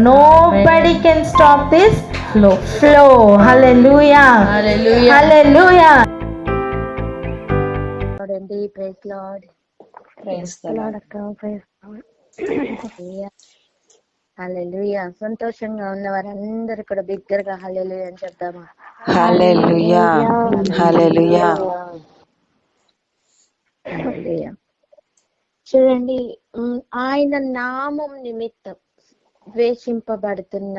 Nobody can stop this flow. Hallelujah. Hallelujah. చూడండి, praise lord. హల్లెలూయా. సంతోషంగా ఉన్న వారందరూ కూడా బిగ్గరగా హల్లెలూయా అని చెప్తామా? హల్లెలూయా. హల్లెలూయా. హల్లెలూయా. చూడండి, ఆయన నామం నిమిత్తం ద్వేషింపబడుతున్న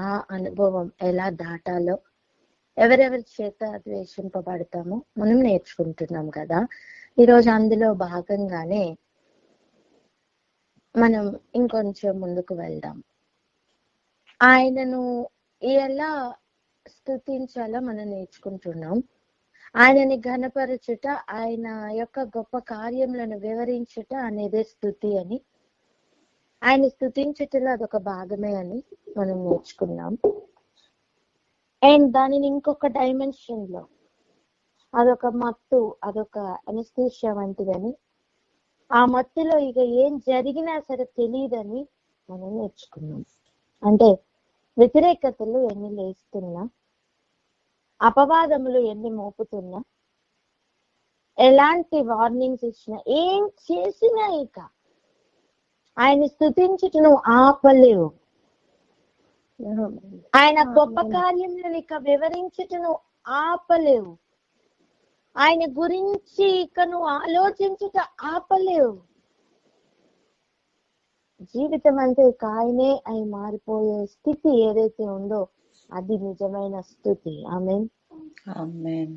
ఆ అనుభవం ఎలా దాటాలో, ఎవరెవరి చేత ద్వేషింపబడతామో మనం నేర్చుకుంటున్నాం కదా. ఈరోజు అందులో భాగంగానే మనం ఇంకొంచెం ముందుకు వెళ్దాం. ఆయనను ఎలా స్తుతించాలో మనం నేర్చుకుంటున్నాం. ఆయనని ఘనపరచుట, ఆయన యొక్క గొప్ప కార్యములను వివరించుట అనేదే స్తుతి అని, ఆయన స్తుతించుటలో అదొక భాగమే అని మనం నేర్చుకున్నాం. అండ్ దానిని ఇంకొక డైమెన్షన్ లో అదొక మత్తు, అదొక అనస్థీషియా వంటిదని, ఆ మత్తులో ఇక ఏం జరిగినా సరే తెలియదని మనం నేర్చుకున్నాం. అంటే వ్యతిరేకతలు ఎన్ని లేస్తున్నా, అపవాదములు ఎన్ని మోపుతున్నా, ఎలాంటి వార్నింగ్స్ ఇచ్చినా, ఏం చేసినా ఇక ఆయన స్తుతించుటను ఆపలేవు. ఆయన గొప్ప కార్యములను ఇక వివరించుటను ఆపలేవు. ఆయన గురించి ఇక నువ్వు ఆలోచించుట ఆపలేవు. జీవితం అంటే ఇక ఆయనే అయి మారిపోయే స్థితి ఏదైతే ఉందో అది నిజమైన స్థుతి. ఆమేన్. ఆమేన్.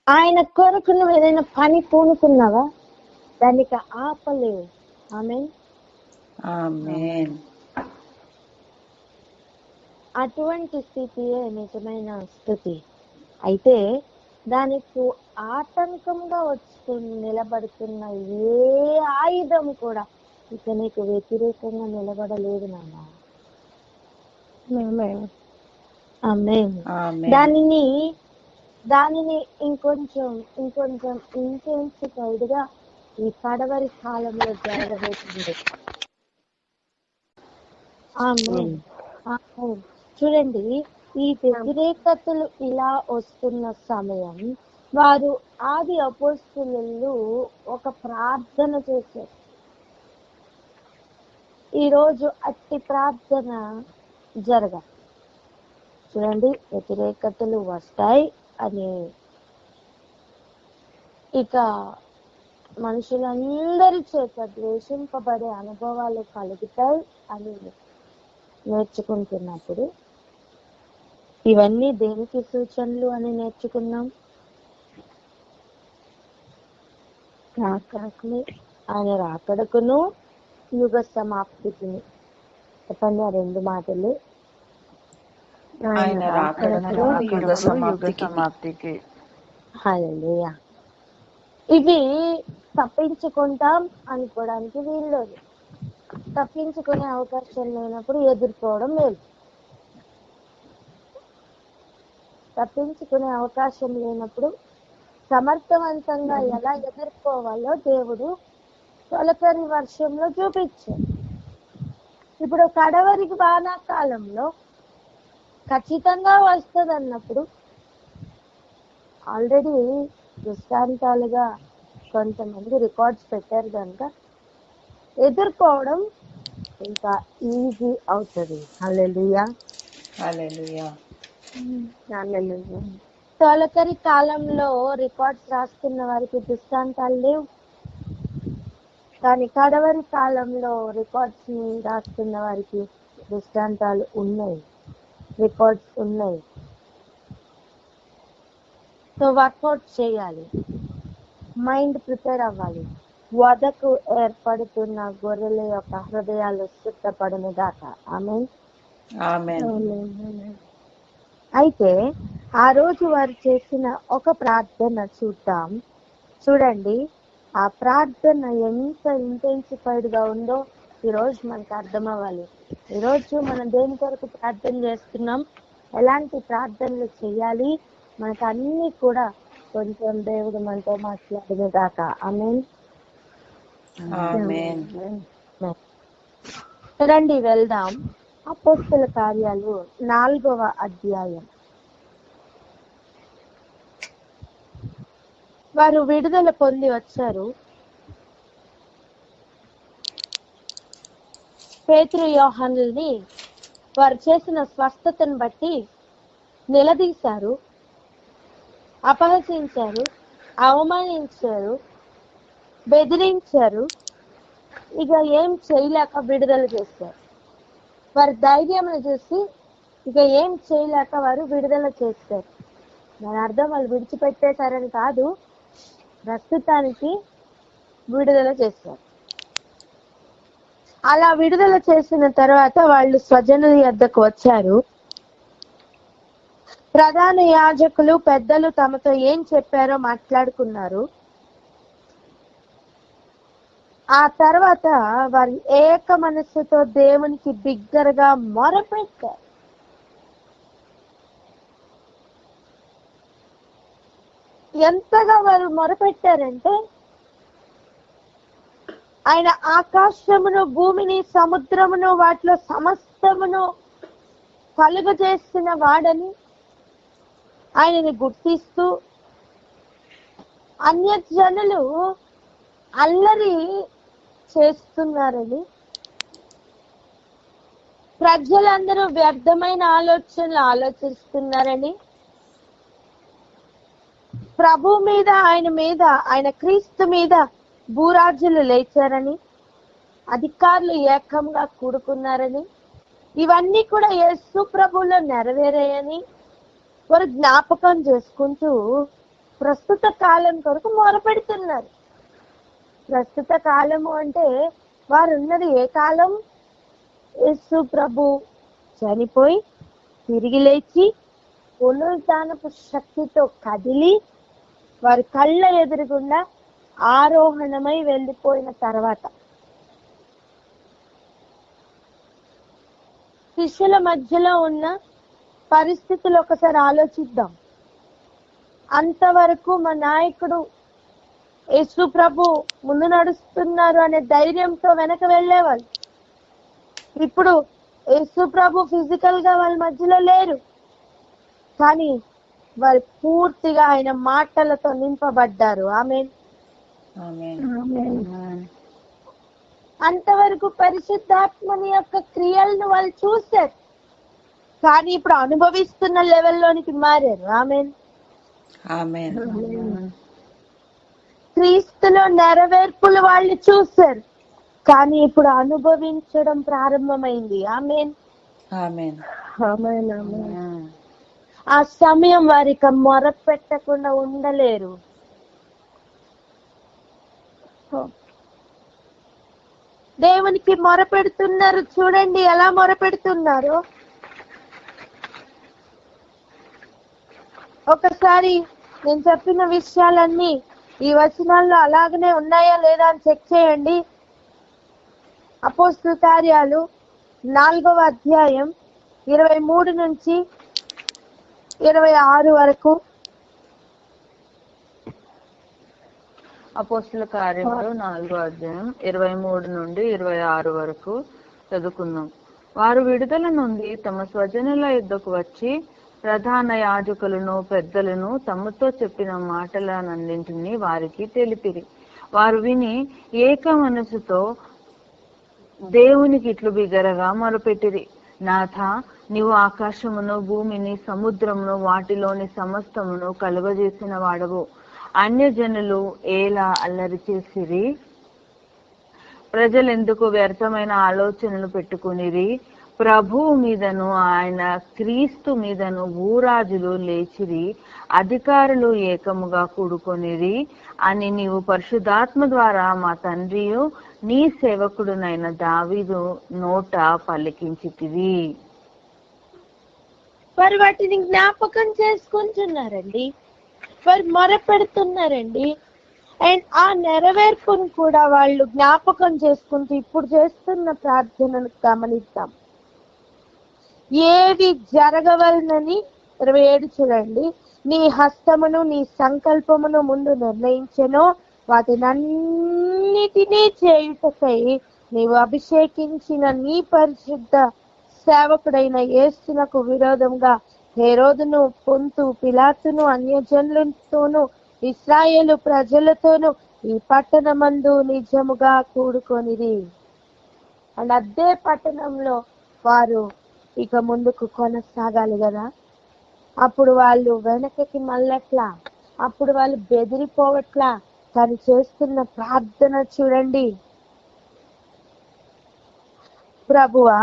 ఆయన కొరకు నువ్వు ఏదైనా పని పూనుకున్నావా, దానికి ఆపలేవు. ఆమేన్. ఆమేన్. అటువంటి స్థితియే నిజమైన స్థుతి. అయితే దానికి ఆటంకంగా వచ్చి నిలబడుతున్న ఏ ఆయుధం కూడా ఇక నీకు వ్యతిరేకంగా నిలబడలేదు నాన్న. దానిని ఇంకొంచెం ఇంటెన్సిఫైడ్ గా ఈ కడవరి కాలంలో జరగబోతుంది. చూడండి, ఈ వ్యతిరేకతలు ఇలా వస్తున్న సమయం వారు ఆది అపోస్తలులు ఒక ప్రార్థన చేశారు. ఈరోజు అట్టి ప్రార్థన జరగాలి. చూడండి, వ్యతిరేకతలు వస్తాయి అని ఇక మనుషులందరి చేత ద్వేషింపబడే అనుభవాలు కలుగుతాయి అని నేర్చుకుంటున్నప్పుడు, ఇవన్నీ దేనికి సూచనలు అని నేర్చుకున్నాం? ఆయన రాకడకును యుగ సమాప్తికి. చెప్పండి ఆ రెండు మాటలు. ఆయన రాకడకును యుగ సమాప్తికి. హల్లెలూయా. ఇవి తప్పించుకుంటాం అనుకోవడానికి వీల్లేదు. తప్పించుకునే అవకాశం లేనప్పుడు ఎదుర్కోవడం లేదు. తప్పించుకునే అవకాశం లేనప్పుడు సమర్థవంతంగా ఎలా ఎదుర్కోవాలో దేవుడు తొలకరి వర్షంలో చూపించాడు. ఇప్పుడు కడవరికి వానాకాలంలో ఖచ్చితంగా వస్తుంది అన్నప్పుడు ఆల్రెడీ దృష్టాంతాలుగా కొంతమంది రికార్డ్స్ పెట్టారు కనుక ఎదుర్కోవడం ఇంకా ఈజీ అవుతుంది. హల్లెలూయా. హల్లెలూయా. హల్లెలూయా. తొలకరి కాలంలో రికార్డ్స్ రాస్తున్న వారికి దృష్టాంతాలు లేవు, కానీ కడవరి కాలంలో రికార్డ్స్ రాస్తున్న వారికి దృష్టాంతాలు ఉన్నాయి, రికార్డ్స్ ఉన్నాయి. సో వర్కౌట్ చేయాలి, మైండ్ ప్రిపేర్ అవ్వాలి. వదకు ఏర్పడుతున్న గొర్రెల యొక్క హృదయాలు సిద్ధపడిన దాకా. ఆమేన్. అయితే ఆ రోజు వారు చేసిన ఒక ప్రార్థన చూద్దాం. చూడండి, ఆ ప్రార్థన ఎంత ఇంటెన్సిఫైడ్ గా ఉందో ఈరోజు మనకు అర్థం అవ్వాలి. ఈరోజు మనం దేని కొరకు ప్రార్థన చేస్తున్నాం, ఎలాంటి ప్రార్థనలు చేయాలి, మనకు అన్ని కూడా కొంచెం దేవుడు మనతో మాట్లాడిన దాకా. ఆమేన్. రండి వెళ్దాం. అపోస్తల కార్యాలు 4వ అధ్యాయం. వారు విడుదల పొంది వచ్చారు. పేతురు యోహానుల్ని వారు చేసిన స్వస్థతను బట్టి నిలదీశారు, అపహసించారు, అవమానించారు, బెదిరించారు. ఇక ఏం చేయలేక విడుదల చేశారు. వారి ధైర్యం చూసి ఇక ఏం చేయలేక వారు విడుదల చేస్తారు. దాని అర్థం వాళ్ళు విడిచిపెట్టేశారని కాదు, ప్రస్తుతానికి విడుదల చేశారు. అలా విడుదల చేసిన తర్వాత వాళ్ళు స్వజనుల యొద్దకు వచ్చారు. ప్రధాన యాజకులు పెద్దలు తమతో ఏం చెప్పారో మాట్లాడుకున్నారు. ఆ తర్వాత వారు ఏక మనస్సుతో దేవునికి బిగ్గరగా మొరపెట్టారు. ఎంతగా వారు మొరపెట్టారంటే ఆయన ఆకాశమును, భూమిని, సముద్రమును, వాటిలో సమస్తమును కలుగజేసిన వాడని ఆయనని గుర్తిస్తూ అన్యజనులు అల్లరి చేస్తున్నారని, ప్రజలందరూ వ్యర్థమైన ఆలోచనలు ఆలోచిస్తున్నారని, ప్రభు మీద, ఆయన క్రీస్తు మీద భూరాజులు లేచారని, అధికారులు ఏకంగా కూడుకున్నారని, ఇవన్నీ కూడా యేసు ప్రభువులో నెరవేరాయని వారు జ్ఞాపకం చేసుకుంటూ ప్రస్తుత కాలం కొరకు మొరపెడుతున్నారు. ప్రస్తుత కాలము అంటే వారు ఉన్నది ఏ కాలం? యేసు ప్రభు చనిపోయి తిరిగి లేచి పునరుద్ధానపు శక్తితో కదిలి వారి కళ్ళ ఎదురుగుండా ఆరోహణమై వెళ్ళిపోయిన తర్వాత, శిష్యుల మధ్యలో ఉన్న పరిస్థితులు ఒకసారి ఆలోచిద్దాం. అంతవరకు మా నాయకుడు యేసు ప్రభు ముందు నడుస్తున్నారు అనే ధైర్యంతో వెనక వెళ్ళేవాళ్ళు. ఇప్పుడు యేసు ప్రభు ఫిజికల్ గా వాళ్ళ మధ్యలో లేరు, కానీ వారు పూర్తిగా ఆయన మాటలతో నింపబడ్డారు. ఆమేన్. అంతవరకు పరిశుద్ధాత్మని యొక్క క్రియలను వాళ్ళు చూశారు, కానీ ఇప్పుడు అనుభవిస్తున్న లెవెల్లోనికి మారారు. ఆమేన్. క్రీస్తులో నెరవేర్పులు వాళ్ళు చూశారు, కానీ ఇప్పుడు అనుభవించడం ప్రారంభమైంది. ఆమేన్. ఆ సమయం వారికి మొర పెట్టకుండా ఉండలేరు. దేవునికి మొర పెడుతున్నారు. చూడండి ఎలా మొర పెడుతున్నారో. ఒకసారి నేను చెప్పిన విషయాలన్నీ ఈ వచనాల్లో అలాగనే ఉన్నాయా లేదా అని చెక్ చేయండి. అపోస్తల కార్యాలు 4వ అధ్యాయం 23 నుంచి 26 వరకు. అపోస్తల కార్యములు 4వ అధ్యాయం 23 నుండి 26 వరకు చదువుకుందాం. వారు విడుదల నుండి తమ స్వజనుల యుద్ధకు వచ్చి ప్రధాన యాజకులను, పెద్దలను తమతో చెప్పిన మాటలన్నింటినీ వారికి తెలిపిరి. వారు విని ఏక మనసుతో దేవునికి ఇట్లు బిగ్గరగా మొరపెట్టిరి. నాథ, నీవు ఆకాశమును, భూమిని, సముద్రమును, వాటిలోని సమస్తమును కలుగజేసిన వాడవు. అన్యజనులు ఏలా అల్లరి చేసిరి? ప్రజలెందుకు వ్యర్థమైన ఆలోచనలు పెట్టుకునిరి? ప్రభువు మీదను ఆయన క్రీస్తు మీదను భూరాజులు లేచిరి, అధికారులు ఏకముగా కూడుకొనిరి అని నీవు పరిశుద్ధాత్మ ద్వారా మా తండ్రియు నీ సేవకుడునైన దావీదు నోట పలికించితివి. వారు వాటిని జ్ఞాపకం చేసుకుంటున్నారండి, వారు మొరపెడుతున్నారండి. అండ్ ఆ నెరవేర్పును కూడా వాళ్ళు జ్ఞాపకం చేసుకుంటూ ఇప్పుడు చేస్తున్న ప్రార్థనను గమనిద్దాం. ఏవి జరగవలనని 27 చూడండి. నీ హస్తమును, నీ సంకల్పమును ముందు నిర్ణయించెనో వాటినన్నిటినీ చేయుటకై నీవు అభిషేకించిన నీ పరిశుద్ధ సేవకుడైన యేసునకు విరోధంగా హేరోదును, పొంతు, పిలాతును, అన్యజనులతోనూ ఇశ్రాయేలు ప్రజలతోనూ ఈ పట్టణమందు నిజముగా కూడుకొనిరి. అండ్ అదే పట్టణంలో వారు ఇక ముందుకు కొనసాగాలి కదా. అప్పుడు వాళ్ళు వెనకకి మళ్ళట్లా, అప్పుడు వాళ్ళు బెదిరిపోవట్లా. తను చేస్తున్న ప్రార్థన చూడండి. ప్రభువా,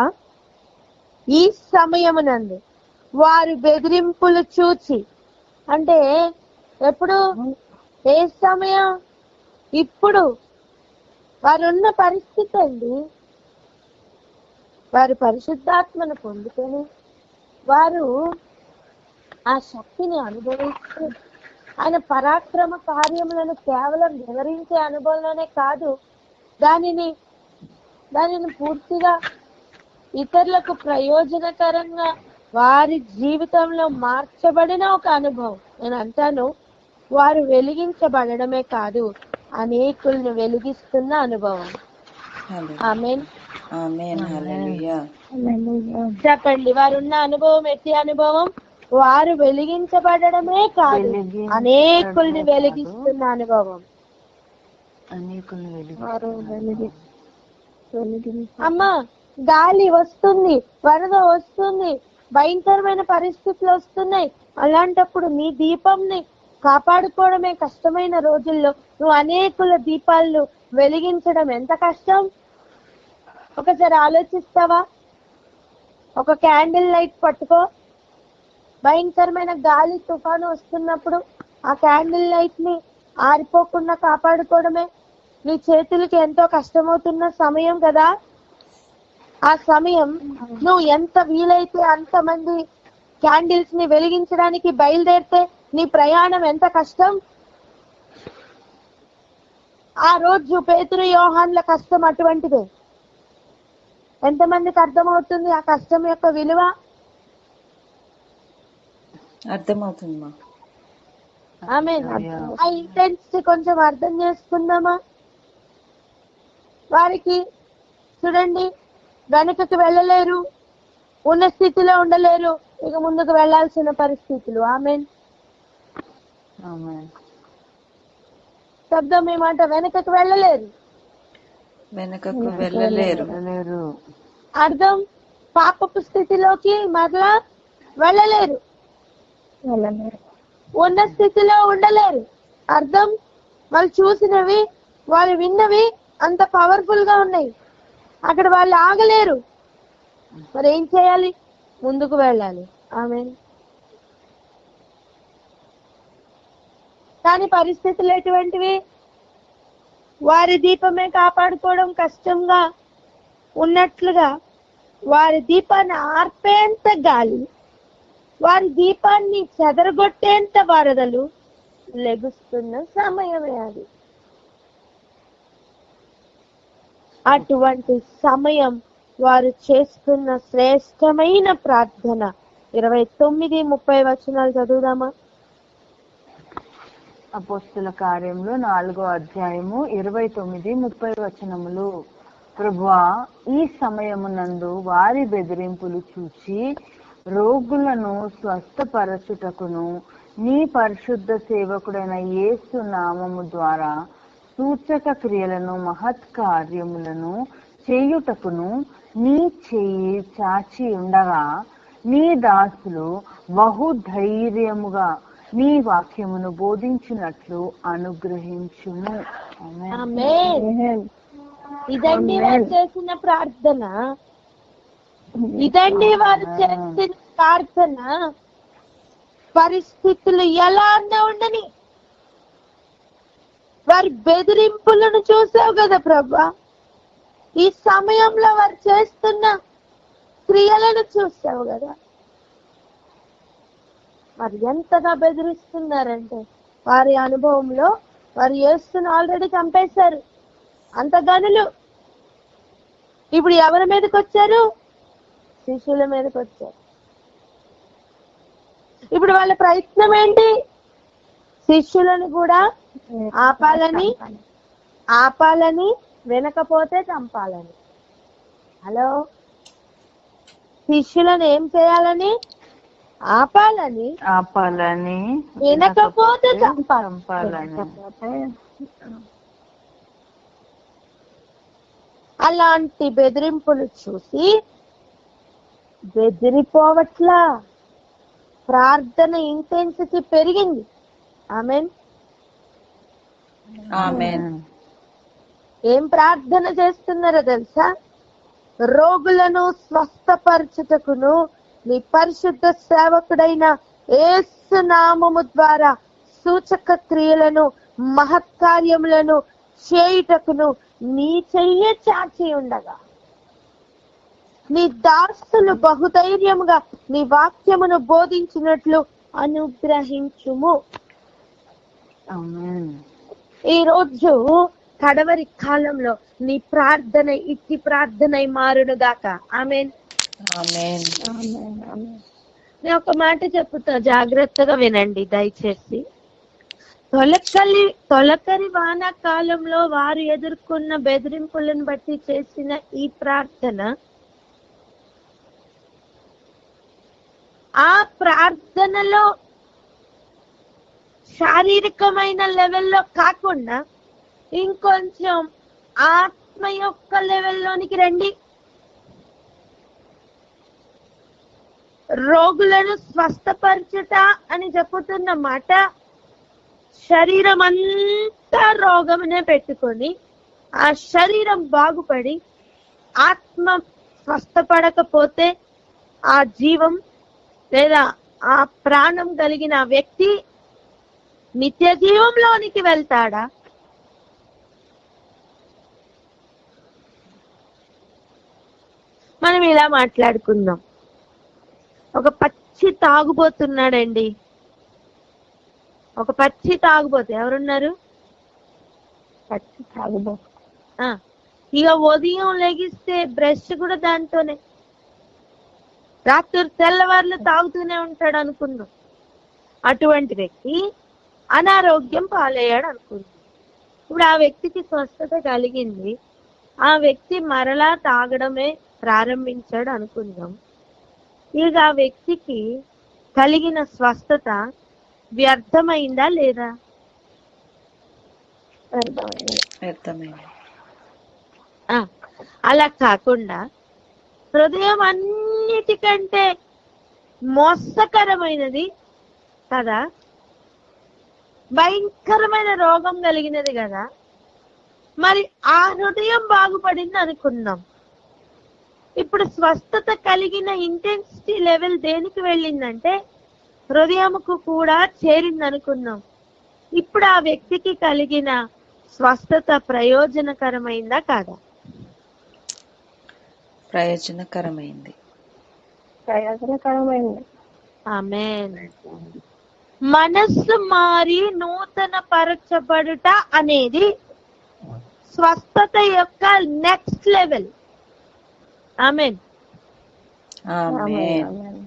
ఈ సమయమునందు వారు బెదిరింపులు చూచి, అంటే ఎప్పుడు, ఏ సమయం? ఇప్పుడు వారున్న పరిస్థితి అండి. వారు పరిశుద్ధాత్మను పొందుకొని వారు ఆ శక్తిని అనుభవిస్తూ ఆయన పరాక్రమ కార్యములను కేవలం వివరించే అనుభవంలోనే కాదు, దానిని పూర్తిగా ఇతరులకు ప్రయోజనకరంగా వారి జీవితంలో మార్చబడిన ఒక అనుభవం. నేను అంటాను, వారు వెలిగించబడమే కాదు, అనేకుల్ని వెలిగిస్తున్న అనుభవం. ఆమేన్. ఆమేన్. హల్లెలూయా. చెప్పండి, వారున్న అనుభవం ఎట్టి అనుభవం? వారు వెలిగించబడమే కాదు, అనేకుల్ని వెలిగిస్తున్న అనుభవం. అమ్మా, గాలి వస్తుంది, వరద వస్తుంది, భయంకరమైన పరిస్థితులు వస్తున్నాయి. అలాంటప్పుడు నీ దీపంని కాపాడుకోవడమే కష్టమైన రోజుల్లో నువ్వు అనేకుల దీపాలను వెలిగించడం ఎంత కష్టం? ఒకసారి ఆలోచిస్తావా? ఒక క్యాండిల్ లైట్ పట్టుకో, భయంకరమైన గాలి తుఫాను వస్తున్నప్పుడు ఆ క్యాండిల్ లైట్ ని ఆరిపోకుండా కాపాడుకోవడమే నీ చేతులకి ఎంతో కష్టమవుతున్న సమయం కదా. ఆ సమయం నువ్వు ఎంత వీలైతే అంతమంది క్యాండిల్స్ ని వెలిగించడానికి బయలుదేరితే నీ ప్రయాణం ఎంత కష్టం. ఆ రోజు పేతురు, యోహాన్ల కష్టం అటువంటిదే. ఎంతమందికి అర్థమవుతుంది ఆ కష్టం యొక్క విలువ? అర్థమవుతుందమ్మా. ఆమేన్. ఆ ఇంటెన్సిటీ కొంచెం అర్థం చేసుకుందామా? వారికి చూడండి, వెనుకకు వెళ్ళలేరు, ఉన్న స్థితిలో ఉండలేరు, ఇక ముందుకు వెళ్లాల్సిన పరిస్థితులు. ఆమేన్. శబ్దం ఏమాట? వెనుకకు వెళ్ళలేరు, వెనుకకు వెళ్ళలేరు. అర్థం పాపపు స్థితిలోకి మరలా వెళ్ళలేరు, ఉన్న స్థితిలో ఉండలేరు. అర్థం వాళ్ళు చూసినవి, వాళ్ళు విన్నవి అంత పవర్ఫుల్ గా ఉన్నాయి, అక్కడ వాళ్ళు ఆగలేరు. మరి ఏం చేయాలి? ముందుకు వెళ్ళాలి. ఆమేన్. కానీ పరిస్థితులు ఎటువంటివి? వారి దీపమే కాపాడుకోవడం కష్టంగా ఉన్నట్లుగా వారి దీపాన్ని ఆర్పేంత గాలి, వారి దీపాన్ని చెదరగొట్టేంత వరదలు లెగుస్తున్న సమయమే అది. అటువంటి సమయం వారు చేస్తున్న శ్రేష్టమైన ప్రార్థన. 29-30 వచనాలు చదువుదామా? అపోస్తుల కార్యంలో 4వ అధ్యాయము 29-30 వచనములు. ప్రభువా, ఈ సమయమునందు వారి బెదిరింపులు చూచి రోగులను స్వస్థపరచుటకును నీ పరిశుద్ధ సేవకుడైన యేసు నామము ద్వారా సూచక క్రియలను మహత్కార్యములను చేయుటకును నీ చెయ్యి చాచి ఉండగా నీ దాసులు బహుధైర్యముగా నీ వాక్యమును బోధించినట్లు అనుగ్రహించుము. ఆమేన్. ఇదండి వారు చేసిన ప్రార్థన. ఇదండి వారు చేసిన ప్రార్థన. పరిస్థితులు ఎలా అన్నా ఉండని, వారి బెదిరింపులను చూసావు కదా ప్రభా. ఈ సమయంలో వారు చేస్తున్న క్రియలను చూసావు కదా. మరి ఎంతగా బెదిరిస్తున్నారంటే వారి అనుభవంలో వారు యేసును ఆల్రెడీ చంపేశారు. అంత గనులు ఇప్పుడు ఎవరి మీదకి వచ్చారు? శిష్యుల మీదకి వచ్చారు. ఇప్పుడు వాళ్ళ ప్రయత్నం ఏంటి? శిష్యులను కూడా ఆపాలని వినకపోతే చంపాలని. హలో, శిష్యులను ఏం చేయాలని? ఆపాలని. వినకపోతే చంపాలని. అలాంటి బెదిరింపులు చూసి బెదిరిపోవట్లా, ప్రార్థన ఇంటెన్సిటీ పెరిగింది. ఆమేన్. ఆమేన్. ఏం ప్రార్థన చేస్తున్నారో తెలుసా? రోగులను స్వస్థపరచుటకును నీ పరిశుద్ధ సేవకుడైన యేసు నామము ద్వారా సూచక క్రియలను మహత్కార్యములను చేయుటకును నీ చెయ్యి చాచి ఉండగా నీ దాసులు బహుధైర్యముగా నీ వాక్యమును బోధించినట్లు అనుగ్రహించుము. ఈ రోజు కడవరి కాలంలో నీ ప్రార్థన ఇట్టి ప్రార్థన మారును గాక. ఆమేన్. ఆమేన్. నేను ఒక మాట చెప్పుతా, జాగ్రత్తగా వినండి దయచేసి. తొలకరి వానాకాలంలో వారు ఎదుర్కొన్న బెదిరింపులను బట్టి చేసిన ఈ ప్రార్థన, ఆ ప్రార్థనలో శారీరకమైన లెవెల్లో కాకుండా ఇంకొంచెం ఆత్మ యొక్క లెవెల్లోనికి రండి. రోగులను స్వస్థపరచుట అని చెప్పుతున్న మాట, శరీరం అంతా రోగమునే పెట్టుకొని ఆ శరీరం బాగుపడి ఆత్మ స్వస్థపడకపోతే ఆ జీవం లేదా ఆ ప్రాణం కలిగిన వ్యక్తి నిత్య జీవంలోనికి వెళ్తాడా? మనం ఇలా మాట్లాడుకుందాం. ఒక పచ్చి తాగుబోతున్నాడండి, ఒక పచ్చి తాగుబోతు. ఎవరున్నారు? పచ్చి తాగుబోతు. ఇక ఉదయం లెగిస్తే బ్రష్ కూడా దాంతోనే, రాత్రి తెల్లవార్లు తాగుతూనే ఉంటాడు అనుకుందాం. అటువంటి వ్యక్తి అనారోగ్యం పాలయ్యాడు అనుకుందాం. ఇప్పుడు ఆ వ్యక్తికి స్వస్థత కలిగింది, ఆ వ్యక్తి మరలా తాగడమే ప్రారంభించాడు అనుకుందాం. ఇక ఆ వ్యక్తికి కలిగిన స్వస్థత వ్యర్థమైందా లేదా? వ్యర్థమైంది. అలా కాకుండా హృదయం అన్నిటికంటే మోసకరమైనది కదా, భయంకరమైన రోగం కలిగినది కదా. మరి ఆ హృదయం బాగుపడింది అనుకుందాం. ఇప్పుడు స్వస్థత కలిగిన ఇంటెన్సిటీ లెవెల్ దేనికి వెళ్ళిందంటే హృదయముకు కూడా చేరింది అనుకుందాం. ఇప్పుడు ఆ వ్యక్తికి కలిగిన స్వస్థత ప్రయోజనకరమైందా కాదా? ప్రయోజనకరమైంది. ఆమేన్. మనస్సు మారి నూతన పరచబడుట అనేది స్వస్థత యొక్క నెక్స్ట్ లెవెల్. ఆమేన్. ఆమేన్.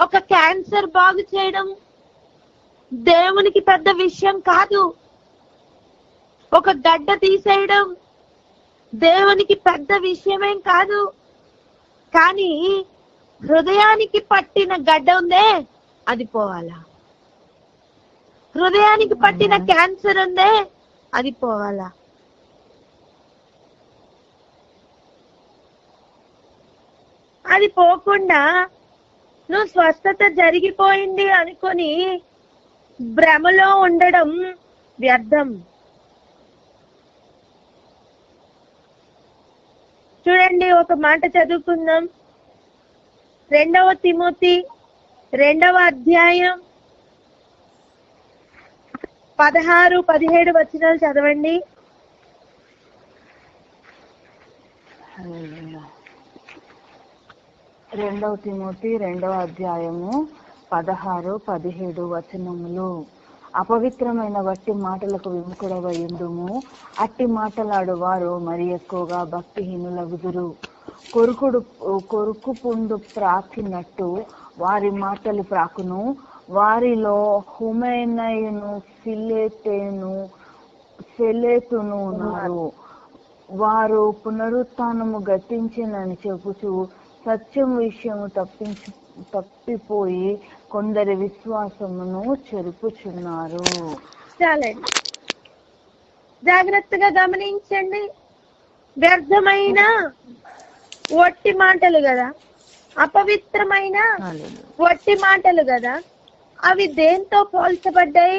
ఒక క్యాన్సర్ బాగు చేయడం దేవునికి పెద్ద విషయం కాదు. ఒక గడ్డ తీసేయడం దేవునికి పెద్ద విషయమేం కాదు. కానీ హృదయానికి పట్టిన గడ్డ ఉందే, అది పోవాలా. హృదయానికి పట్టిన క్యాన్సర్ ఉందే, అది పోవాలా. అది పోకుండా నువ్వు స్వస్థత జరిగిపోయింది అనుకొని భ్రమలో ఉండడం వ్యర్థం. చూడండి, ఒక మాట చదువుకుందాం. 2వ తిమోతి 2వ అధ్యాయం 16-17 వచనాలు చదవండి. 2వ తిమోతి 2వ అధ్యాయము 16-17 వచనములు. అపవిత్రమైన వట్టి మాటలకు విముఖుడవయుండుము. అట్టి మాటలాడు వారు మరి ఎక్కువగా భక్తిహీనులగుదురు. కొరుకు పుండు ప్రాకినట్టు వారి మాటలు ప్రాకును. వారిలో హుమైనయును ఫిలేతును ఉన్నారు. వారు పునరుత్థానము గతించిందని చెప్పుచు సత్యం విషయము తప్పిపోయి కొందరి విశ్వాసమును చెరుపుచున్నారు. చాలండి, జాగ్రత్తగా గమనించండి. వ్యర్థమైన ఒట్టి మాటలు కదా, అపవిత్రమైన ఒట్టి మాటలు కదా, అవి దేంతో పోల్చబడ్డాయి?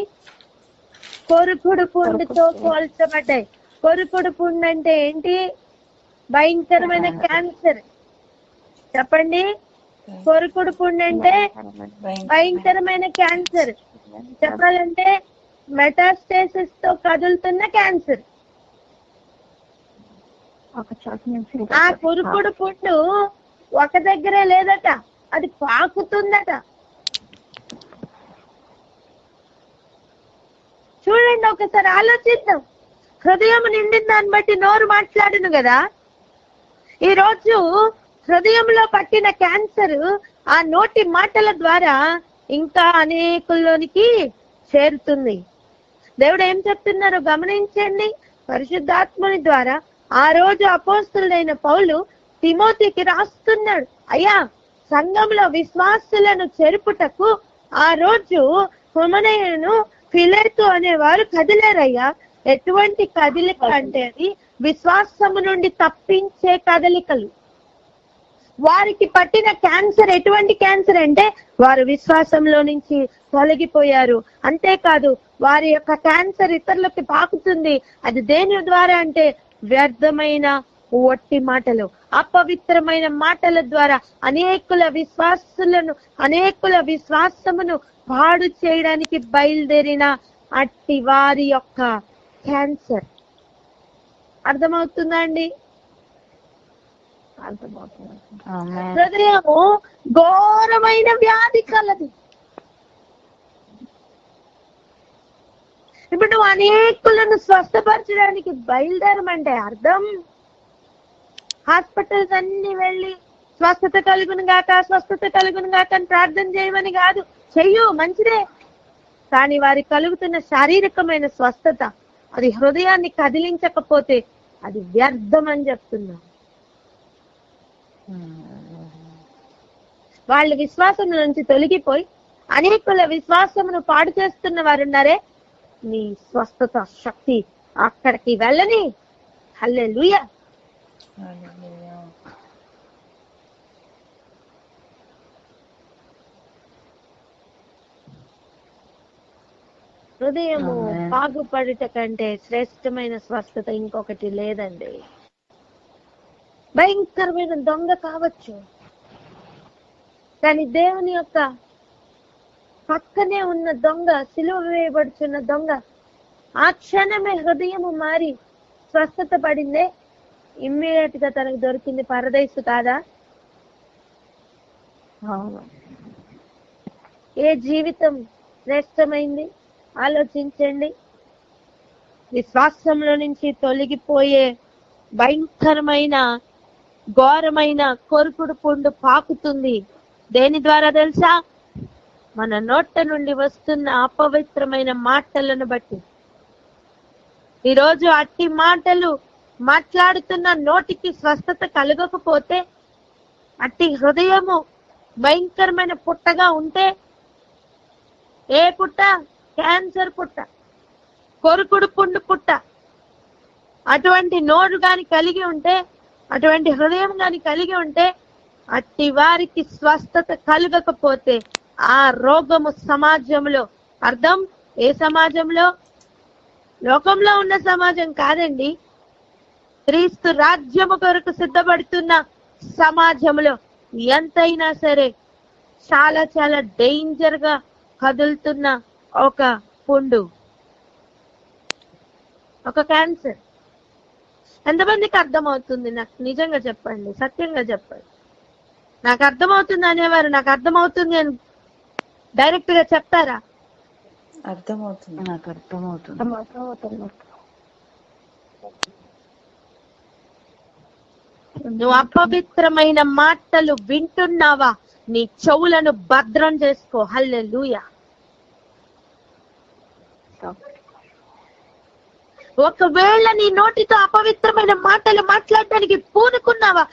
కొరుకుడు పుండుతో పోల్చబడ్డాయి. కొరుకుడు పుండు అంటే ఏంటి? భయంకరమైన క్యాన్సర్. చెప్పండి, కొరుకుడు పుండు అంటే భయంకరమైన క్యాన్సర్. చెప్పాలంటే మెటాస్టేసిస్ తో కదులుతున్న క్యాన్సర్. ఆ కొరుకుడు పుండు ఒక దగ్గరే లేదట, అది పాకుతుందట. చూడండి, ఒకసారి ఆలోచిద్దాం. హృదయం నిండిన దాన్ని బట్టి నోరు మాట్లాడును కదా. ఈ రోజు హృదయంలో పట్టిన క్యాన్సర్ ఆ నోటి మాటల ద్వారా ఇంకా అనేకుల్లోనికి చేరుతుంది. దేవుడు ఏం చెప్తున్నారో గమనించండి. పరిశుద్ధాత్మని ద్వారా ఆ రోజు అపోస్తలుడైన పౌలు తిమోతికి రాస్తున్నాడు, అయ్యా సంఘంలో విశ్వాసులను చెరుపుటకు ఆ రోజు హుమనయును ఫిలేతు అనేవారు కదిలేరయ్యా. ఎటువంటి కదలిక అంటే అది విశ్వాసము నుండి తప్పించే కదలికలు. వారికి పట్టిన క్యాన్సర్ ఎటువంటి క్యాన్సర్ అంటే వారు విశ్వాసంలో నుంచి తొలగిపోయారు. అంతేకాదు, వారి యొక్క క్యాన్సర్ ఇతరులకి పాకుతుంది. అది దేని ద్వారా అంటే వ్యర్థమైన ఒట్టి మాటలు, అపవిత్రమైన మాటల ద్వారా అనేకుల విశ్వాసమును పాడు చేయడానికి బయలుదేరిన అట్టి వారి యొక్క క్యాన్సర్. అర్థమవుతుందా అండి? హృదయము ఘోరమైన వ్యాధి కలది. ఇప్పుడు నువ్వు అనేకులను స్వస్థపరచడానికి బయలుదేరమంటే అర్థం హాస్పిటల్స్ అన్ని వెళ్ళి స్వస్థత కలుగును గాక అని ప్రార్థన చేయమని కాదు. చెయ్యు, మంచిదే. కానీ వారి కలుగుతున్న శారీరకమైన స్వస్థత అది హృదయాన్ని కదిలించకపోతే అది వ్యర్థం అని చెప్తున్నా. వాళ్ళ విశ్వాసం నుంచి తొలగిపోయి అనేకుల విశ్వాసమును పాడు చేస్తున్న వారు ఉన్నారే, నీ స్వస్థత శక్తి అక్కడికి వెళ్ళని. హల్లెలూయా. హృదయము బాగుపడుట కంటే శ్రేష్టమైన స్వస్థత ఇంకొకటి లేదండి. భయంకరమైన దొంగ కావచ్చు, కానీ దేవుని యొక్క పక్కనే ఉన్న దొంగ, సిలువ వేయబడుచున్న దొంగ, ఆ క్షణమే హృదయము మారి స్వస్థత పడిందే, ఇమ్మీడియట్ గా తనకు దొరికింది పరదైసు కాదా? ఏ జీవితం శ్రేష్టమైంది ఆలోచించండి. విశ్వాసంలో నుంచి తొలగిపోయే భయంకరమైన ఘోరమైన కొరుకుడు పుండు పాకుతుంది. దేని ద్వారా తెలుసా? మన నోట నుండి వస్తున్న అపవిత్రమైన మాటలను బట్టి. ఈరోజు అట్టి మాటలు మాట్లాడుతున్న నోటికి స్వస్థత కలగకపోతే, అట్టి హృదయము భయంకరమైన పుట్టగా ఉంటే, ఏ పుట్ట? క్యాన్సర్ పుట్ట, కొరుకుడు పుండు పుట్ట. అటువంటి నోరు గాని కలిగి ఉంటే, అటువంటి హృదయం గాని కలిగి ఉంటే, అట్టి వారికి స్వస్థత కలగకపోతే ఆ రోగము సమాజంలో, అర్థం ఏ సమాజంలో? లోకంలో ఉన్న సమాజం కాదండి, క్రీస్తు రాజ్యము కొరకు సిద్ధపడుతున్న సమాజంలో ఎంతైనా సరే చాలా చాలా డేంజర్ గా కదులుతున్న ఒక పుండు, ఒక క్యాన్సర్. ఎంతమందికి అర్థమవుతుంది? నాకు నిజంగా చెప్పండి, సత్యంగా చెప్పండి. నాకు అర్థమవుతుంది అనేవారు నాకు అర్థమవుతుంది అని డైరెక్ట్ గా చెప్తారా? అర్థమవుతుంది. నాకు అర్థమవుతుంది. నువ్వు అపవిత్రమైన మాటలు వింటున్నావా? నీ చెవులను భద్రం చేసుకో. హల్లెలూయా. ఒకవేళ నీ నోటితో అపవిత్రమైన మాటలు మాట్లాడడానికి పూనుకున్నావా,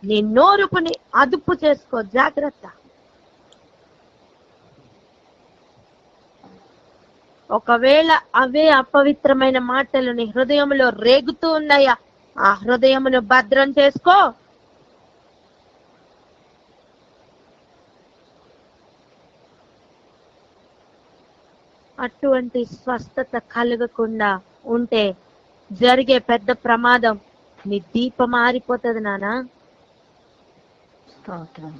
నీ నోరుకుని అదుపు చేసుకో, జాగ్రత్త. ఒకవేళ అవే అపవిత్రమైన మాటలు నీ హృదయంలో రేగుతూ ఉన్నాయా, ఆ హృదయమును భద్రం చేసుకో. అటువంటి స్వస్థత కలగకుండా ఉంటే జరిగే పెద్ద ప్రమాదం, నీ దీపం మారిపోతుంది నానా. స్తోత్రం.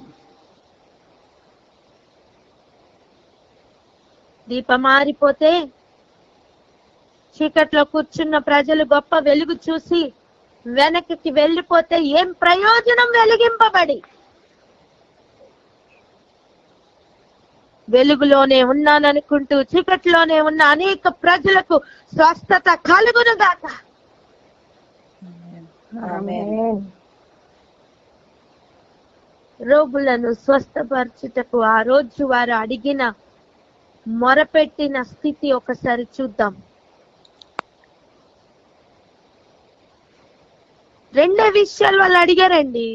దీపం మారిపోతే చీకట్లో కూర్చున్న ప్రజలు గొప్ప వెలుగు చూసి వెనక్కి వెళ్ళిపోతే ఏం ప్రయోజనం? వెలిగింపబడి వెలుగులోనే ఉన్నాననుకుంటూ చీకట్లోనే ఉన్న అనేక ప్రజలకు స్వస్థత కలుగును గాక. రోగులను స్వస్థపరచుటకు ఆ రోజు వారు అడిగిన మొరపెట్టిన స్థితి ఒకసారి చూద్దాం. రెండే విషయాలు వాళ్ళు అడిగారండి.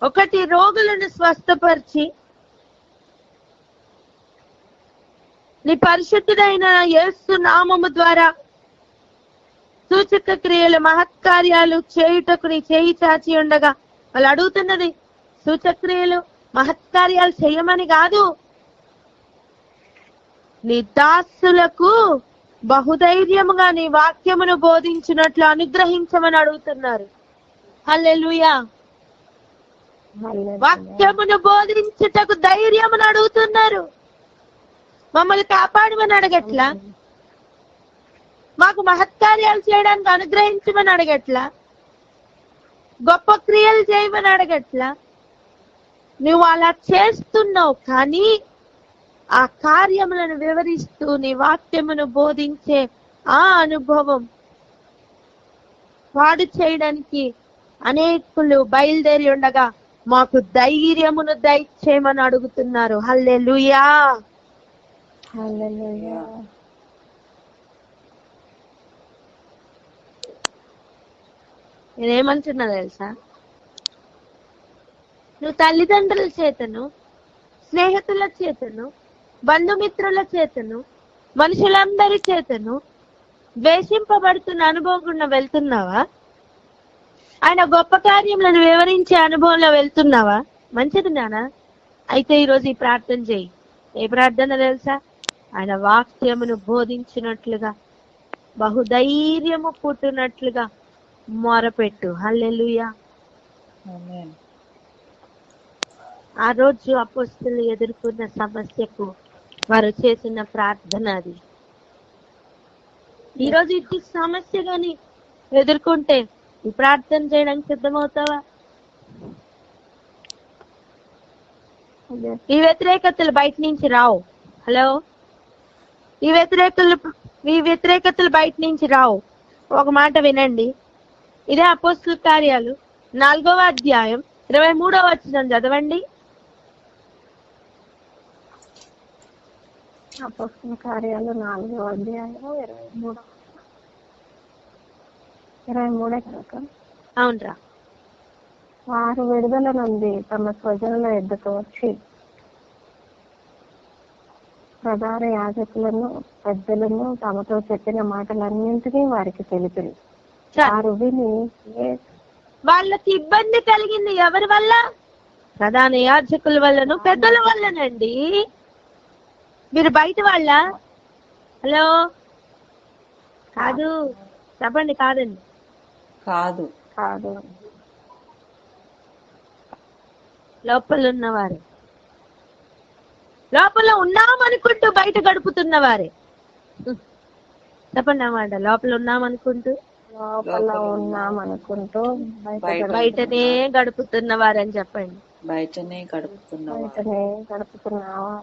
ఒకటి, రోగులను స్వస్థపరిచి నీ పరిశుద్ధుడైన యేసు నామము ద్వారా సూచక క్రియలు మహత్కార్యాలు చేయుటకు నీ చేయి చాచి ఉండగా, వాళ్ళు అడుగుతున్నది సూచక్రియలు మహత్కార్యాలు చేయమని కాదు, నీ దాసులకు బహుధైర్యముగా నీ వాక్యమును బోధించినట్లు అనుగ్రహించమని అడుగుతున్నారు. హల్లెలూయా. వాక్యమును బోధించుటకు ధైర్యమును అడుగుతున్నారు. మమ్మల్ని కాపాడమని అడగట్లా, మాకు మహత్కార్యాలు చేయడానికి అనుగ్రహించమని అడగట్లా, గొప్ప క్రియలు చేయమని అడగట్లా. నువ్వు అలా చేస్తున్నావు, కానీ ఆ కార్యములను వివరిస్తూ నీ వాక్యమును బోధించే ఆ అనుభవం పాడు చేయడానికి అనేకులు బయలుదేరి ఉండగా మాకు ధైర్యమును దయచేయమని అడుగుతున్నారు. హల్లెలూయా. హల్లెలూయా. నేనేమంటున్నా తెలుసా, నువ్వు తల్లిదండ్రుల చేతను, స్నేహితుల చేతను, బంధుమిత్రుల చేతను, మనుషులందరి చేతను ద్వేషింపబడుతున్న అనుభవం గుండా వెళ్తున్నావా? ఆయన గొప్ప కార్యములను వివరించే అనుభవంలో వెళ్తున్నావా? మంచిది నానా. అయితే ఈరోజు ఈ ప్రార్థన చేయి. ఏ ప్రార్థన తెలుసా? ఆయన వాక్యమును బోధించినట్లుగా, బహుధైర్యము పుట్టినట్లుగా మొరపెట్టు. హల్లెలూయా. ఆమేన్. ఆ రోజు అపోస్తలులు ఎదుర్కొన్న సమస్యకు వారు చేసిన ప్రార్థన అది. ఈరోజు ఇటు సమస్య గాని ఎదుర్కొంటే ఈ ప్రార్థన చేయడానికి సిద్ధమవుతావా? ఈ వ్యతిరేకతలు బయట నుంచి రావు. హలో, ఈ వ్యతిరేకతలు బయట నుంచి రావు. ఒక మాట వినండి. ఇదే అపోస్తలుల కార్యాలు 4వ అధ్యాయం 23వ వచనం చదవండి. అపోస్తలుల కార్యాలు 4వ అధ్యాయం 23 కనుక అవునరా. వారు విడుదల నుండి తమ స్వజనుల ఎద్దకు వచ్చి ప్రధాన యాజకులను పెద్దలను తమతో చెప్పిన మాటలన్నింటినీ వారికి తెలిపిరి. వారు విని వాళ్ళకి ఇబ్బంది కలిగింది ఎవరి వల్ల? ప్రధాన యాజకుల వల్లను పెద్దల వల్లనండి. మీరు బయట వాళ్ళ? హలో, కాదు, చెప్పండి. కాదండి, కాదు. కాదు, లోపల ఉన్నవారే. లోపల ఉన్నామనుకుంటూ బయట గడుపుతున్నవారే. చెప్పండి అన్నమాట. లోపల ఉన్నామనుకుంటూ లోపల ఉన్నామనుకుంటూ బయటనే గడుపుతున్నవారని చెప్పండి. బయటనే గడుపుతున్నవారు. బయటనే గడుపుతున్నావా?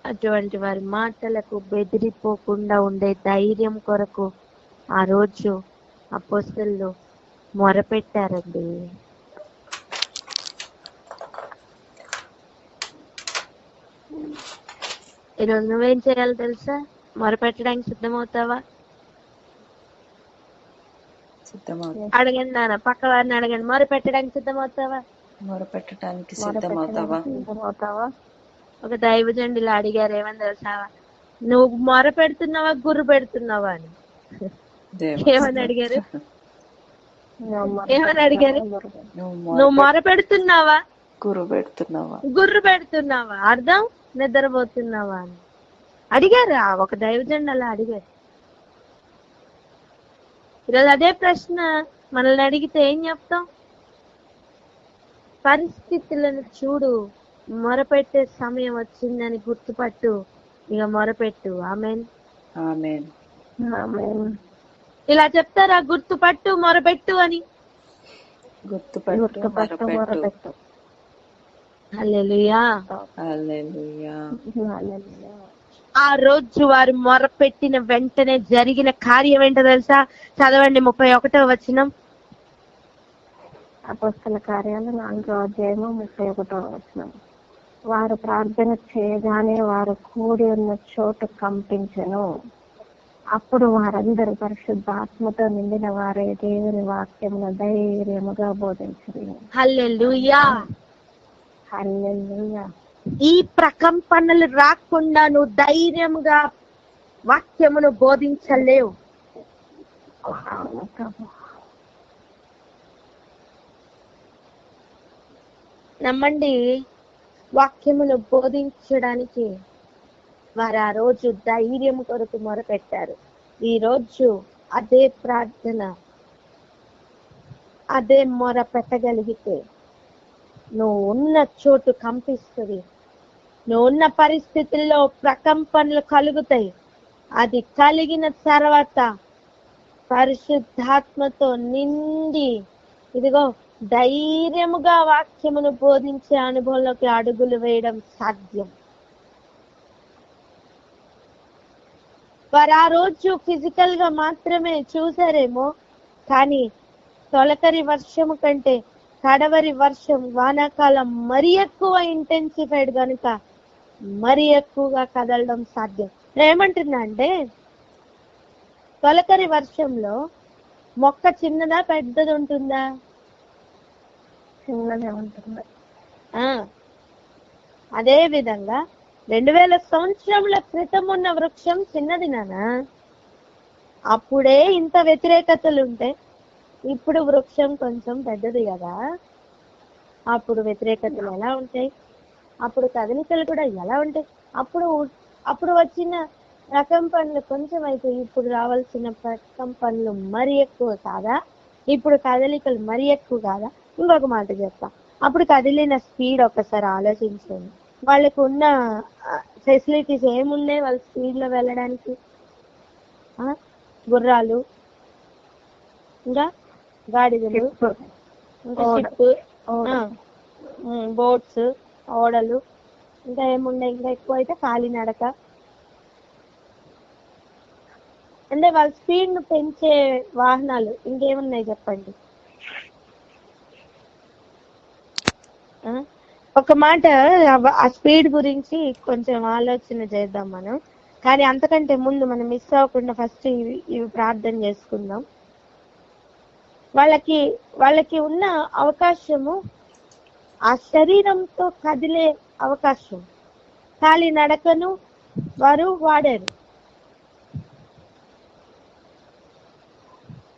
అటువంటి వారి మాటలకు బెదిరిపోకుండా ఉండే ధైర్యం కొరకు ఆ రోజు అపోస్తలులు మొరపెట్టారండి. ఈరోజు నువ్వేం చేయాలి తెలుసా? మొరపెట్టడానికి సిద్ధమవుతావా? సిద్ధమవుతావా? అడగండి నాన్న, పక్క వారిని అడగండి. మొరపెట్టడానికి సిద్ధమవుతావా? మొరపెట్టడానికి సిద్ధమవుతావా? సిద్ధమవుతావా? ఒక దైవజనుడిలా అడిగారు, ఏమని తెలుసా? నువ్వు మొర పెడుతున్నావా గుర్రు పెడుతున్నావా అని. దేవా, ఏమని అడిగారు? ఏమని అడిగారు? నువ్వు నువ్వు మొర పెడుతున్నావా గురు పెడుతున్నావా? గుర్రు పెడుతున్నావా? అర్థం నిద్రపోతున్నావా అని అడిగారు. ఒక దైవజనుడు అలా అడిగారు. ఈరోజు అదే ప్రశ్న మనల్ని అడిగితే ఏం చెప్తాం? పరిస్థితులను చూడు, మొరపెట్టే సమయం వచ్చిందని గుర్తుపట్టు, ఇక మొరపెట్టు. ఆమేన్. ఆమేన్. ఇలా చెప్తారా? గుర్తుపట్టు, మొరపెట్టు అని. గుర్తుపట్టు, మొరపెట్టు. హల్లెలూయా. హల్లెలూయా. ఆ రోజు వారు మొరపెట్టిన వెంటనే జరిగిన కార్యం ఏంటో తెలుసా? చదవండి 31వ వచనం. అపొస్తలుల కార్యాలు 4వ అధ్యాయము 31వ వచనం. వారు ప్రార్థన చేయగానే వారు కూడి ఉన్న చోటు కంపించెను. అప్పుడు వారందరూ పరిశుద్ధాత్మతో నిండిన వారే దేవుని వాక్యమును ధైర్యముగా బోధించారు. హల్లెలూయా. హల్లెలూయా. ఈ ప్రకంపనలు రాకుండా నువ్వు ధైర్యముగా వాక్యమును బోధించలేవు. నమ్మండి, వాక్యమును బోధించడానికి వారు ఆ రోజు ధైర్యం కొరకు మొరపెట్టారు. ఈ రోజు అదే ప్రార్థన, అదే మొర పెట్టగలిగితే నువ్వు ఉన్న చోటు కంపిస్తుంది. నువ్వు ఉన్న పరిస్థితుల్లో ప్రకంపనలు కలుగుతాయి. అది కలిగిన తర్వాత పరిశుద్ధాత్మతో నిండి ఇదిగో ధైర్యముగా వాక్యమును బోధించే అనుభవంలోకి అడుగులు వేయడం సాధ్యం. వారు ఆ రోజు ఫిజికల్ గా మాత్రమే చూసారేమో, కానీ తొలకరి వర్షము కంటే కడవరి వర్షం, వానాకాలం మరీ ఎక్కువ ఇంటెన్సిఫైడ్ కనుక మరీ ఎక్కువగా కదలడం సాధ్యం. ఏమంటున్నా అంటే, తొలకరి వర్షంలో మొక్క చిన్నదా పెద్దది ఉంటుందా? చిన్నదే ఉంటుంది. అదే విధంగా 2000 సంవత్సరముల క్రితం ఉన్న వృక్షం చిన్నది నానా. అప్పుడే ఇంత వ్యతిరేకతలు ఉంటే ఇప్పుడు వృక్షం కొంచెం పెద్దది కదా. అప్పుడు వ్యతిరేకతలు ఎలా ఉంటాయి? అప్పుడు కదలికలు కూడా ఎలా ఉంటాయి? అప్పుడు వచ్చిన రకం పనులు కొంచెం అయితే ఇప్పుడు రావాల్సిన రకం పనులు మరీ ఎక్కువ కాదా? ఇప్పుడు కదలికలు మరీ ఎక్కువ కాదా? ఇంకొక మాట చెప్తా, అప్పుడు కదిలిన స్పీడ్ ఒకసారి ఆలోచించండి. వాళ్ళకు ఉన్న ఫెసిలిటీస్ ఏమున్నాయి వాళ్ళ స్పీడ్ లో వెళ్ళడానికి? గుర్రాలు, ఇంకా గాడిదలు, ఇంకా షిప్, బోట్స్, ఓడలు, ఇంకా ఏమున్నాయి? ఇంకా ఎక్కువ అయితే కాలినడక. అంటే వాళ్ళ స్పీడ్ ను పెంచే వాహనాలు ఇంకేమున్నాయి చెప్పండి? ఒక మాట ఆ స్పీడ్ గురించి కొంచెం ఆలోచన చేద్దాం మనం. కానీ అంతకంటే ముందు మనం మిస్ అవ్వకుండా ఫస్ట్ ఇవి ప్రార్థన చేసుకుందాం. వాళ్ళకి ఉన్న అవకాశము ఆ శరీరంతో కదిలే అవకాశం, కాలి నడకను వారు వాడారు.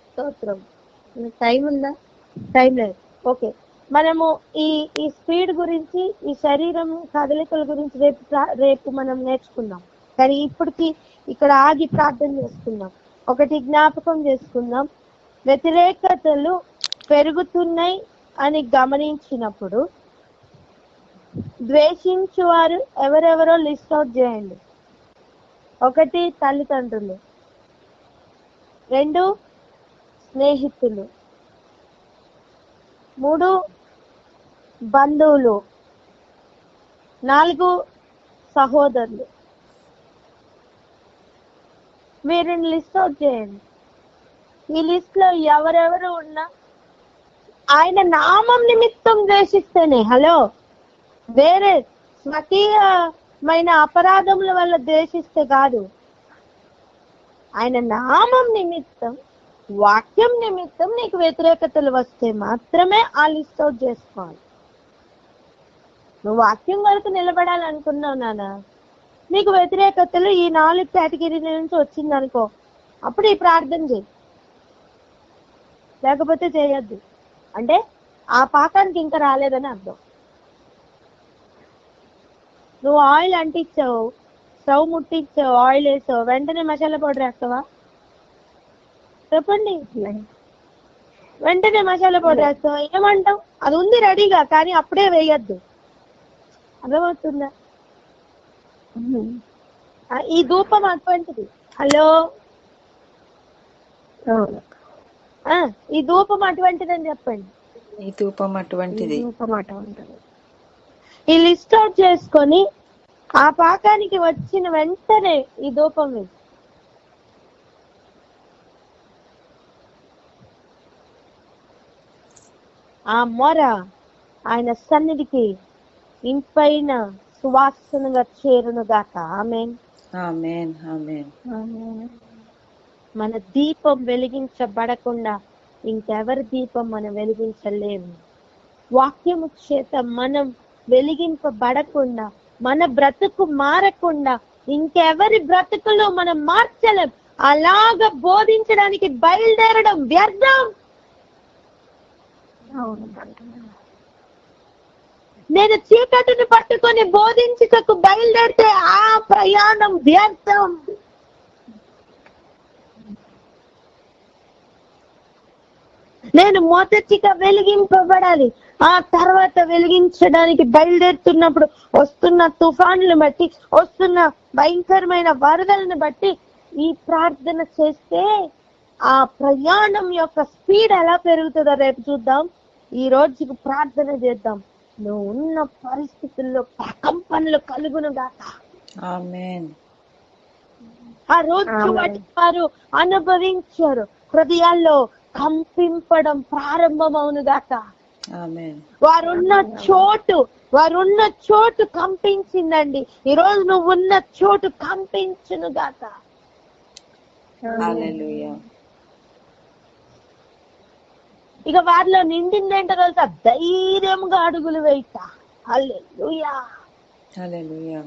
స్తోత్రం. టైం ఉందా? టైం లేదు. ఓకే, మనము ఈ స్పీడ్ గురించి, ఈ శరీరం కదలికల గురించి రేపు మనం నేర్చుకుందాం. కానీ ఇప్పటికి ఇక్కడ ఆగి ప్రార్థన చేసుకుందాం. ఒకటి జ్ఞాపకం చేసుకుందాం, వ్యతిరేకతలు పెరుగుతున్నాయి అని గమనించినప్పుడు ద్వేషించువారు ఎవరెవరో లిస్ట్ అవుట్ చేయండి. 1 తల్లిదండ్రులు, 2 స్నేహితులు, 3 బంధువులు, 4 సహోదరులు. వీరిని లిస్ట్ అవుట్ చేయండి. ఈ లిస్ట్ లో ఎవరెవరు ఉన్నా ఆయన నామం నిమిత్తం ద్వేషిస్తేనే, హలో, వేరే స్వకీయమైన అపరాధముల వల్ల ద్వేషిస్తే కాదు. ఆయన నామం నిమిత్తం, వాక్యం నిమిత్తం నీకు వ్యతిరేకతలు వస్తే మాత్రమే ఆ లిస్ట్ అవుట్ చేసుకోవాలి. నువ్వు వాక్యం వరకు నిలబడాలనుకున్నావు నాన్న, నీకు వ్యతిరేకతలు ఈ 4 కేటగిరీల నుంచి వచ్చిందనుకో, అప్పుడు ఈ ప్రార్థన చేయి, లేకపోతే చేయొద్దు. అంటే ఆ పాకానికి ఇంకా రాలేదని అర్థం. నువ్వు ఆయిల్ అంటించావు, స్టవ్ ముట్టించావు, ఆయిల్ వేసావు, వెంటనే మసాలా పౌడర్ వేస్తావా? చెప్పండి. వెంటనే మసాలా పౌడర్ వేస్తావా? ఏమంటావు? అది ఉంది రెడీగా, కానీ అప్పుడే వేయద్దు. అర్థమవుతుందా? ఈ ధూపం అటువంటిది. హలో, ఈ ధూపం అటువంటిదని చెప్పండి. ఈ ధూపం అటువంటిది. ఈ లిస్ట్ అవుట్ చేసుకొని ఆ పాకానికి వచ్చిన వెంటనే ఈ ధూపం వేసి, ఆ మొర ఆయన సన్నిధికి ఇంపైన సువాసనగా చేరునుగాక. ఆమేన్. ఆమేన్. ఆమేన్. మన దీపం వెలిగించబడకుండా ఇంకెవరి దీపం మనం వెలిగించలేము. వాక్యము చేత మనం వెలిగింపబడకుండా, మన బ్రతుకు మారకుండా ఇంకెవరి బ్రతుకులు మనం మార్చలేం. అలాగ బోధించడానికి బయలుదేరడం వ్యర్థం. నేను చీకటిని పట్టుకొని బోధించుటకు బయలుదేరితే ఆ ప్రయాణం వ్యర్థం. నేను మొదటిగా వెలిగింపబడాలి. ఆ తర్వాత వెలిగించడానికి బయలుదేరుతున్నప్పుడు వస్తున్న తుఫాన్లు బట్టి, వస్తున్న భయంకరమైన వరదలను బట్టి ఈ ప్రార్థన చేస్తే ఆ ప్రయాణం యొక్క స్పీడ్ ఎలా పెరుగుతుందో రేపు చూద్దాం. ఈ రోజుకు ప్రార్థన చేద్దాం. నువ్వు ఉన్న పరిస్థితుల్లో ప్రకంపనలు కలుగును గాక. ఆమేన్. ఆ రోజు వారు అనుభవించారు. హృదయాల్లో కంపింపడం ప్రారంభమవును గాక. ఆమేన్. వారున్న చోటు కంపించిందండి. ఈరోజు నువ్వు ఉన్న చోటు కంపించును గాక. హల్లెలూయా. ఇక వారిలో నిండిందేంటో తెలుసా? ధైర్యంగా అడుగులు వేయట. హల్లెలూయా. హల్లెలూయా.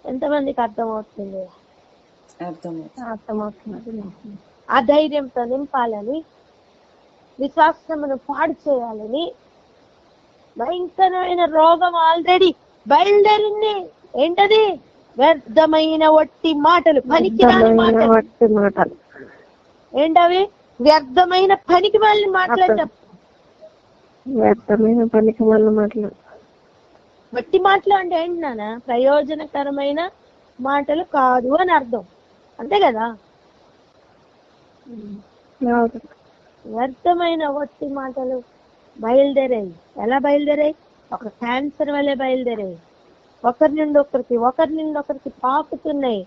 ఎంతమందికి అర్థమవుతుంది? అర్థమవుతుంది. ఆ ధైర్యంతో నింపాలని, విశ్వాసమును పాడు చేయాలని. భయంకరమైన రోగం ఆల్రెడీ బయలుదేరింది. ఏంటది? వ్యర్థమైన వట్టి మాటలు, పనికిరాని మాటలు. ఏంటవి? వ్యర్థమైన పనికి మళ్ళీ మాట్లాడటం. వట్టి మాటలు అంటే ఏంటి నాన్న? ప్రయోజనకరమైన మాటలు కాదు అని అర్థం. అంతే కదా? వ్యర్థమైన వట్టి మాటలు బయలుదేరాయి. ఎలా బయలుదేరాయి? ఒక క్యాన్సర్ వల్లే బయలుదేరాయి. ఒకరి నుండి ఒకరికి పాకుతున్నాయి.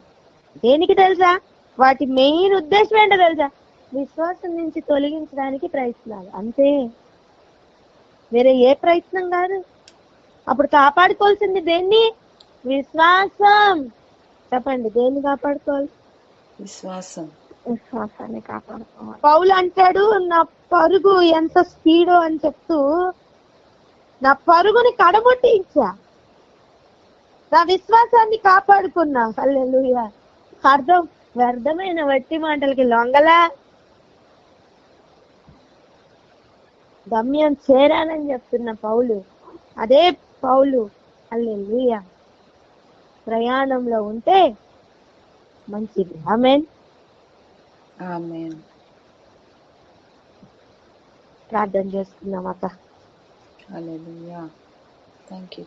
దేనికి తెలుసా? వాటి మెయిన్ ఉద్దేశం ఏంటో తెలుసా? విశ్వాసం నుంచి తొలగించడానికి ప్రయత్నాలు, అంతే. వేరే ఏ ప్రయత్నం కాదు. అప్పుడు కాపాడుకోవాల్సింది దేన్ని? విశ్వాసం. చెప్పండి, దేన్ని కాపాడుకోవాలి? విశ్వాసాన్ని కాపాడుకోవాలి. పౌలు అంటాడు, నా పరుగు ఎంత స్పీడో అని చెప్తూ, నా పరుగుని కడముట్టించా, నా విశ్వాసాన్ని కాపాడుకున్నా. హల్లెలూయా. అర్థం, వ్యర్థమైన వట్టి మాటలకి లొంగలా, గమ్యం చేరాలని చెప్తున్న పౌలు. అదే పౌలు హల్లెలూయా ప్రయాణంలో ఉంటే మంచిది. ఆమేన్. ఆమేన్. ప్రార్థన చేసుకుందాం అక్క. హల్లెలూయా. థాంక్యూ.